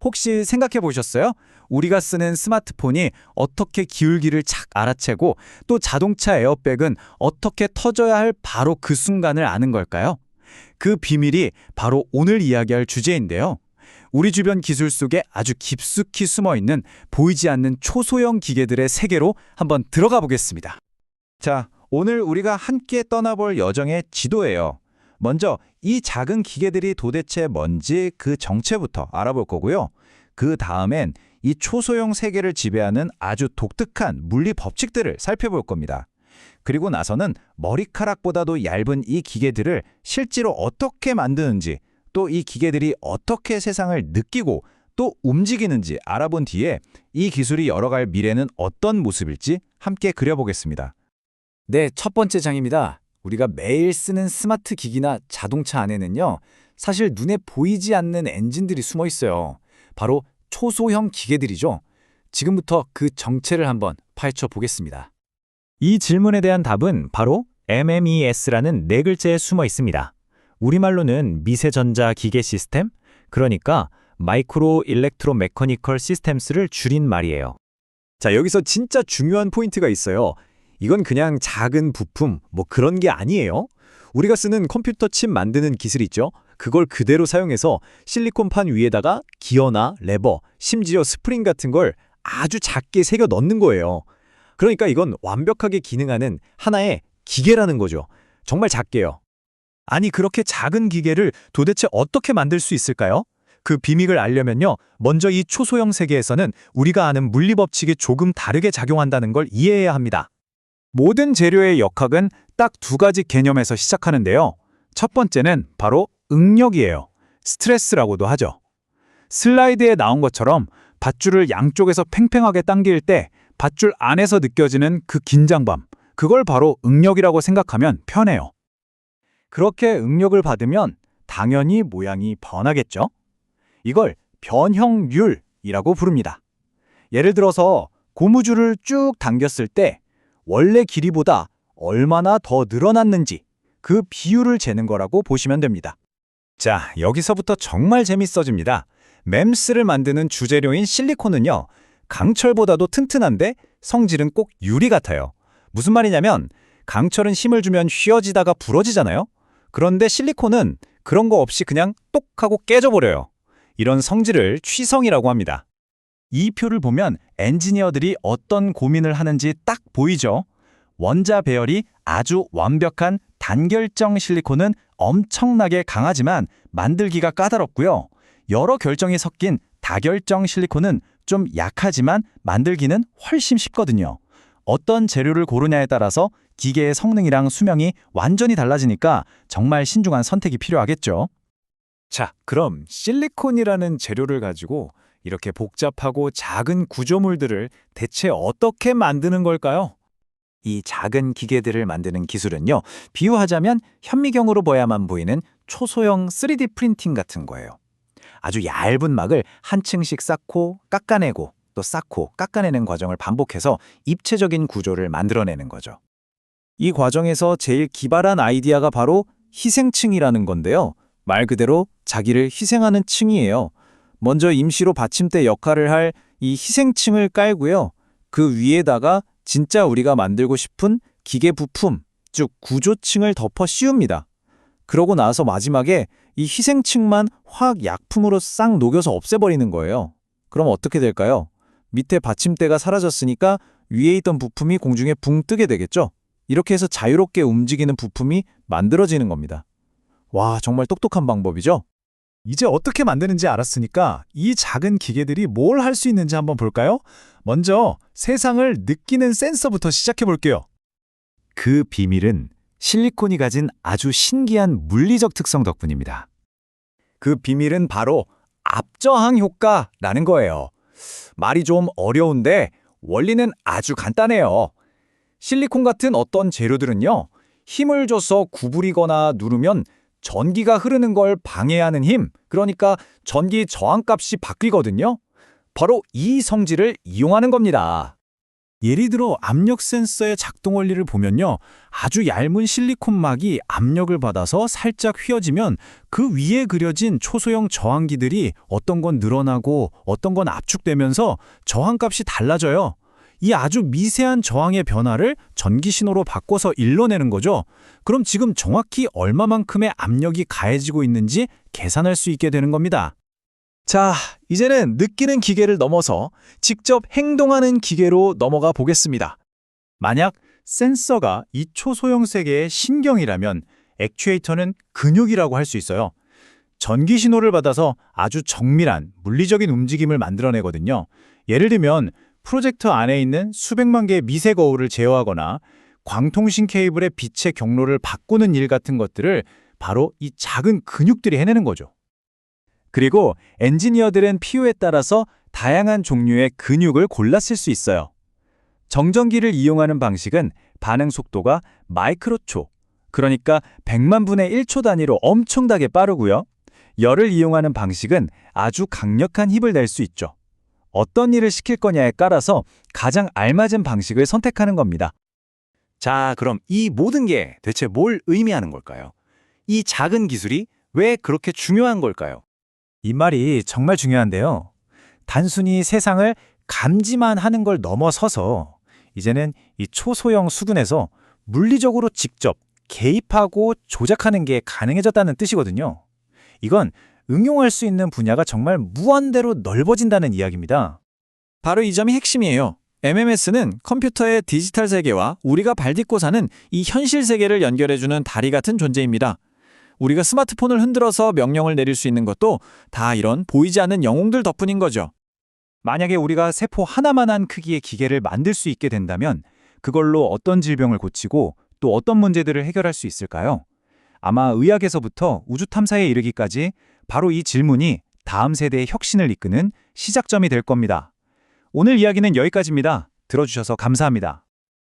혹시 생각해 보셨어요? 우리가 쓰는 스마트폰이 어떻게 기울기를 착 알아채고 또 자동차 에어백은 어떻게 터져야 할 바로 그 순간을 아는 걸까요? 그 비밀이 바로 오늘 이야기할 주제인데요. 우리 주변 기술 속에 아주 깊숙이 숨어 있는 보이지 않는 초소형 기계들의 세계로 한번 들어가 보겠습니다. 자, 오늘 우리가 함께 떠나볼 여정의 지도예요. 먼저 이 작은 기계들이 도대체 뭔지 그 정체부터 알아볼 거고요. 그 다음엔 이 초소형 세계를 지배하는 아주 독특한 물리 법칙들을 살펴볼 겁니다. 그리고 나서는 머리카락보다도 얇은 이 기계들을 실제로 어떻게 만드는지, 또 이 기계들이 어떻게 세상을 느끼고 또 움직이는지 알아본 뒤에 이 기술이 열어갈 미래는 어떤 모습일지 함께 그려보겠습니다. 네, 첫 번째 장입니다. 우리가 매일 쓰는 스마트 기기나 자동차 안에는요, 사실 눈에 보이지 않는 엔진들이 숨어 있어요. 바로 초소형 기계들이죠. 지금부터 그 정체를 한번 파헤쳐 보겠습니다. 이 질문에 대한 답은 바로 MMES라는 네 글자에 숨어 있습니다. 우리말로는 미세전자 기계 시스템, 그러니까 마이크로 일렉트로 메커니컬 시스템스를 줄인 말이에요. 자, 여기서 진짜 중요한 포인트가 있어요. 이건 그냥 작은 부품, 그런 게 아니에요. 우리가 쓰는 컴퓨터 칩 만드는 기술 있죠? 그걸 그대로 사용해서 실리콘판 위에다가 기어나 레버, 심지어 스프링 같은 걸 아주 작게 새겨 넣는 거예요. 그러니까 이건 완벽하게 기능하는 하나의 기계라는 거죠. 정말 작게요. 아니, 그렇게 작은 기계를 도대체 어떻게 만들 수 있을까요? 그 비밀을 알려면요, 먼저 이 초소형 세계에서는 우리가 아는 물리 법칙이 조금 다르게 작용한다는 걸 이해해야 합니다. 모든 재료의 역학은 딱 두 가지 개념에서 시작하는데요. 첫 번째는 바로 응력이에요. 스트레스라고도 하죠. 슬라이드에 나온 것처럼 밧줄을 양쪽에서 팽팽하게 당길 때 밧줄 안에서 느껴지는 그 긴장감, 그걸 바로 응력이라고 생각하면 편해요. 그렇게 응력을 받으면 당연히 모양이 변하겠죠? 이걸 변형률이라고 부릅니다. 예를 들어서 고무줄을 쭉 당겼을 때 원래 길이보다 얼마나 더 늘어났는지 그 비율을 재는 거라고 보시면 됩니다. 자, 여기서부터 정말 재밌어집니다. 맴스를 만드는 주재료인 실리콘은요, 강철보다도 튼튼한데 성질은 꼭 유리 같아요. 무슨 말이냐면 강철은 힘을 주면 휘어지다가 부러지잖아요. 그런데 실리콘은 그런 거 없이 그냥 똑 하고 깨져버려요. 이런 성질을 취성이라고 합니다. 이 표를 보면 엔지니어들이 어떤 고민을 하는지 딱 보이죠? 원자 배열이 아주 완벽한 단결정 실리콘은 엄청나게 강하지만 만들기가 까다롭고요. 여러 결정이 섞인 다결정 실리콘은 좀 약하지만 만들기는 훨씬 쉽거든요. 어떤 재료를 고르냐에 따라서 기계의 성능이랑 수명이 완전히 달라지니까 정말 신중한 선택이 필요하겠죠. 자, 그럼 실리콘이라는 재료를 가지고 이렇게 복잡하고 작은 구조물들을 대체 어떻게 만드는 걸까요? 이 작은 기계들을 만드는 기술은요, 비유하자면 현미경으로 봐야만 보이는 초소형 3D 프린팅 같은 거예요. 아주 얇은 막을 한 층씩 쌓고 깎아내고 또 쌓고 깎아내는 과정을 반복해서 입체적인 구조를 만들어내는 거죠. 이 과정에서 제일 기발한 아이디어가 바로 희생층이라는 건데요. 말 그대로 자기를 희생하는 층이에요. 먼저 임시로 받침대 역할을 할 이 희생층을 깔고요. 그 위에다가 진짜 우리가 만들고 싶은 기계 부품, 즉 구조층을 덮어 씌웁니다. 그러고 나서 마지막에 이 희생층만 화학 약품으로 싹 녹여서 없애버리는 거예요. 그럼 어떻게 될까요? 밑에 받침대가 사라졌으니까 위에 있던 부품이 공중에 붕 뜨게 되겠죠? 이렇게 해서 자유롭게 움직이는 부품이 만들어지는 겁니다. 와, 정말 똑똑한 방법이죠? 이제 어떻게 만드는지 알았으니까 이 작은 기계들이 뭘 할 수 있는지 한번 볼까요? 먼저 세상을 느끼는 센서부터 시작해 볼게요. 그 비밀은 실리콘이 가진 아주 신기한 물리적 특성 덕분입니다. 그 비밀은 바로 압저항 효과라는 거예요. 말이 좀 어려운데 원리는 아주 간단해요. 실리콘 같은 어떤 재료들은요, 힘을 줘서 구부리거나 누르면 전기가 흐르는 걸 방해하는 힘, 그러니까 전기 저항값이 바뀌거든요. 바로 이 성질을 이용하는 겁니다. 예를 들어 압력 센서의 작동 원리를 보면요. 아주 얇은 실리콘막이 압력을 받아서 살짝 휘어지면 그 위에 그려진 초소형 저항기들이 어떤 건 늘어나고 어떤 건 압축되면서 저항값이 달라져요. 이 아주 미세한 저항의 변화를 전기 신호로 바꿔서 일러내는 거죠. 그럼 지금 정확히 얼마만큼의 압력이 가해지고 있는지 계산할 수 있게 되는 겁니다. 자, 이제는 느끼는 기계를 넘어서 직접 행동하는 기계로 넘어가 보겠습니다. 만약 센서가 이 초소형 세계의 신경이라면 액추에이터는 근육이라고 할 수 있어요. 전기 신호를 받아서 아주 정밀한 물리적인 움직임을 만들어내거든요. 예를 들면 프로젝터 안에 있는 수백만 개의 미세 거울을 제어하거나 광통신 케이블의 빛의 경로를 바꾸는 일 같은 것들을 바로 이 작은 근육들이 해내는 거죠. 그리고 엔지니어들은 필요에 따라서 다양한 종류의 근육을 골라 쓸 수 있어요. 정전기를 이용하는 방식은 반응 속도가 마이크로초, 그러니까 100만 분의 1초 단위로 엄청나게 빠르고요. 열을 이용하는 방식은 아주 강력한 힘을 낼 수 있죠. 어떤 일을 시킬 거냐에 따라서 가장 알맞은 방식을 선택하는 겁니다. 자, 그럼 이 모든 게 대체 뭘 의미하는 걸까요? 이 작은 기술이 왜 그렇게 중요한 걸까요? 이 말이 정말 중요한데요. 단순히 세상을 감지만 하는 걸 넘어서서 이제는 이 초소형 수준에서 물리적으로 직접 개입하고 조작하는 게 가능해졌다는 뜻이거든요. 이건 응용할 수 있는 분야가 정말 무한대로 넓어진다는 이야기입니다. 바로 이 점이 핵심이에요. MMS는 컴퓨터의 디지털 세계와 우리가 발딛고 사는 이 현실 세계를 연결해주는 다리 같은 존재입니다. 우리가 스마트폰을 흔들어서 명령을 내릴 수 있는 것도 다 이런 보이지 않는 영웅들 덕분인 거죠. 만약에 우리가 세포 하나만한 크기의 기계를 만들 수 있게 된다면 그걸로 어떤 질병을 고치고 또 어떤 문제들을 해결할 수 있을까요? 아마 의학에서부터 우주 탐사에 이르기까지 바로 이 질문이 다음 세대의 혁신을 이끄는 시작점이 될 겁니다. 오늘 이야기는 여기까지입니다. 들어주셔서 감사합니다.